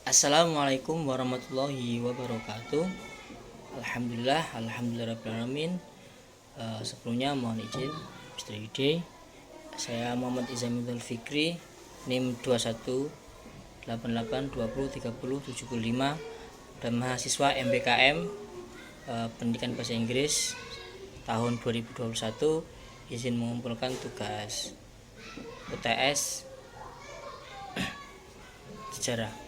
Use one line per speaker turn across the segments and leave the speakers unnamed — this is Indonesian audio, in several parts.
Assalamualaikum warahmatullahi wabarakatuh. Alhamdulillahirrahmanirrahim. Sebelumnya mohon izin Mr. Yude. Saya Muhammad Izamidul Fikri, NIM 2188203075 dan mahasiswa MBKM Pendidikan Bahasa Inggris tahun 2021, izin mengumpulkan tugas UTS sejarah.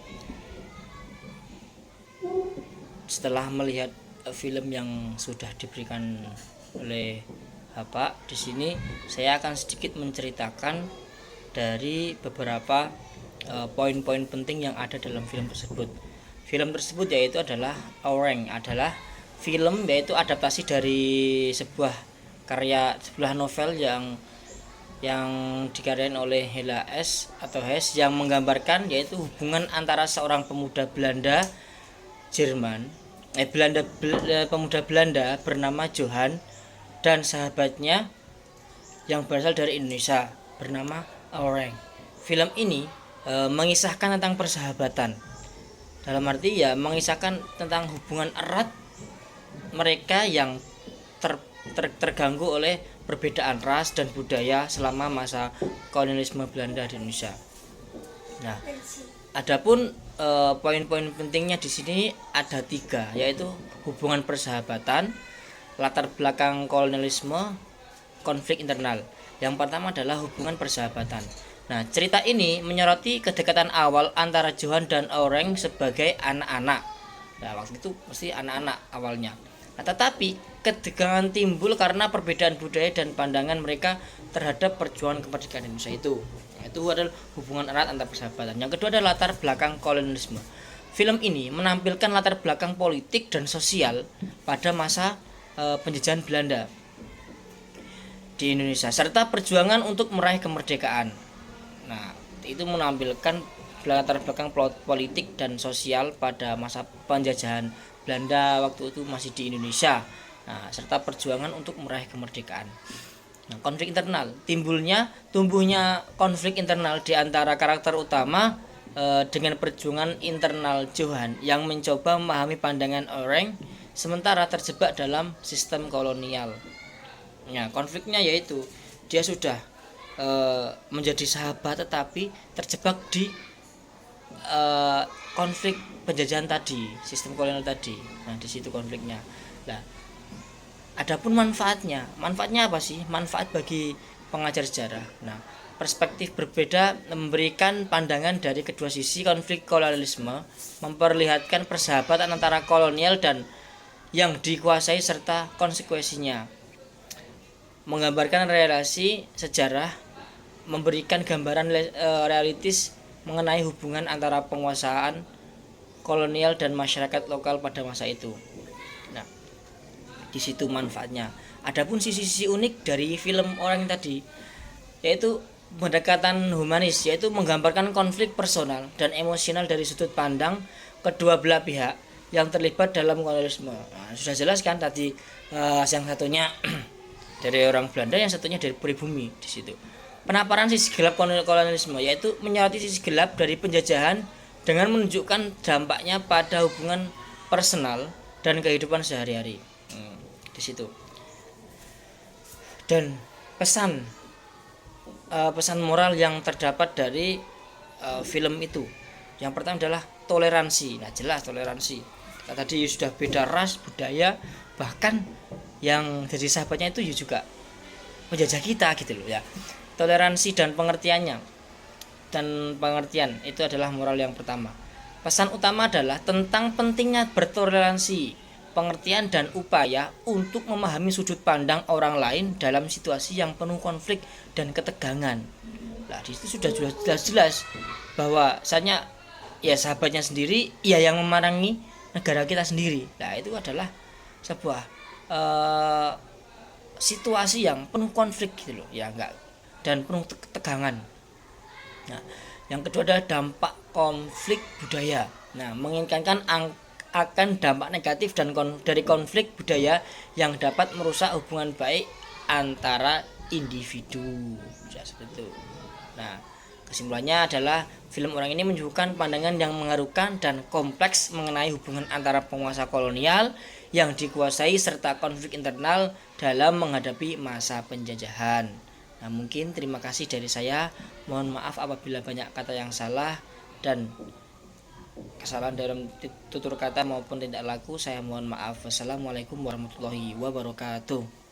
Setelah melihat film yang sudah diberikan oleh Bapak, di sini saya akan sedikit menceritakan dari beberapa poin-poin penting yang ada dalam film tersebut. Film tersebut yaitu adalah Orang, adalah film yaitu adaptasi dari sebuah novel yang dikaryain oleh Hella S atau Hess, yang menggambarkan yaitu hubungan antara seorang pemuda Belanda pemuda Belanda bernama Johan dan sahabatnya yang berasal dari Indonesia bernama Aureng. Film ini mengisahkan tentang persahabatan. Dalam arti mengisahkan tentang hubungan erat mereka yang terganggu oleh perbedaan ras dan budaya selama masa kolonialisme Belanda di Indonesia. Nah, adapun poin-poin pentingnya di sini ada 3, yaitu hubungan persahabatan, latar belakang kolonialisme, konflik internal. Yang pertama adalah hubungan persahabatan. Nah, cerita ini menyoroti kedekatan awal antara Johan dan Aureng sebagai anak-anak. Nah, waktu itu mesti anak-anak awalnya. Nah, tetapi ketegangan timbul karena perbedaan budaya dan pandangan mereka terhadap perjuangan kemerdekaan Indonesia itu. Itu adalah hubungan erat antar persahabatan. Yang kedua adalah latar belakang kolonialisme. Film ini menampilkan latar belakang politik dan sosial pada masa penjajahan Belanda di Indonesia serta perjuangan untuk meraih kemerdekaan. Nah, itu menampilkan latar belakang politik dan sosial pada masa penjajahan Belanda waktu itu masih di Indonesia. Nah, serta perjuangan untuk meraih kemerdekaan. Nah, konflik internal, tumbuhnya konflik internal di antara karakter utama dengan perjuangan internal Johan yang mencoba memahami pandangan orang sementara terjebak dalam sistem kolonial. Nah, konfliknya yaitu dia sudah menjadi sahabat tetapi terjebak di konflik penjajahan tadi, sistem kolonial tadi. Nah, di situ konfliknya. Nah, adapun manfaatnya apa sih? Manfaat bagi pengajar sejarah. Nah, perspektif berbeda memberikan pandangan dari kedua sisi konflik kolonialisme, memperlihatkan persahabatan antara kolonial dan yang dikuasai serta konsekuensinya. Menggambarkan relasi sejarah, memberikan gambaran realistis mengenai hubungan antara penguasaan kolonial dan masyarakat lokal pada masa itu. Nah, di situ manfaatnya. Adapun sisi-sisi unik dari film Orang tadi yaitu pendekatan humanis, yaitu menggambarkan konflik personal dan emosional dari sudut pandang kedua belah pihak yang terlibat dalam kolonialisme. Nah, sudah jelas kan tadi yang satunya dari orang Belanda, yang satunya dari pribumi di situ. Penaparan sisi gelap kolonialisme yaitu menyoroti sisi gelap dari penjajahan dengan menunjukkan dampaknya pada hubungan personal dan kehidupan sehari-hari. Di situ. Dan pesan moral yang terdapat dari film itu. Yang pertama adalah toleransi. Nah, jelas toleransi. Tadi sudah beda ras, budaya, bahkan yang jadi sahabatnya itu juga menjajah kita gitu loh ya. Toleransi dan pengertian itu adalah moral yang pertama. Pesan utama adalah tentang pentingnya bertoleransi, pengertian dan upaya untuk memahami sudut pandang orang lain dalam situasi yang penuh konflik dan ketegangan. Nah, di situ sudah jelas bahwa sahabatnya sendiri yang memerangi negara kita sendiri. Nah, itu adalah sebuah situasi yang penuh konflik gitu loh, dan penuh ketegangan. Nah, yang kedua adalah dampak konflik budaya. Nah, menginginkan akan dampak negatif dari konflik budaya yang dapat merusak hubungan baik antara individu. Seperti itu. Nah, Kesimpulannya adalah film Orang ini menunjukkan pandangan yang mengharukan dan kompleks mengenai hubungan antara penguasa kolonial yang dikuasai serta konflik internal dalam menghadapi masa penjajahan. Nah, mungkin terima kasih dari saya. Mohon maaf apabila banyak kata yang salah dan kesalahan dalam tutur kata maupun tindak laku. Saya mohon maaf. Wassalamualaikum warahmatullahi wabarakatuh.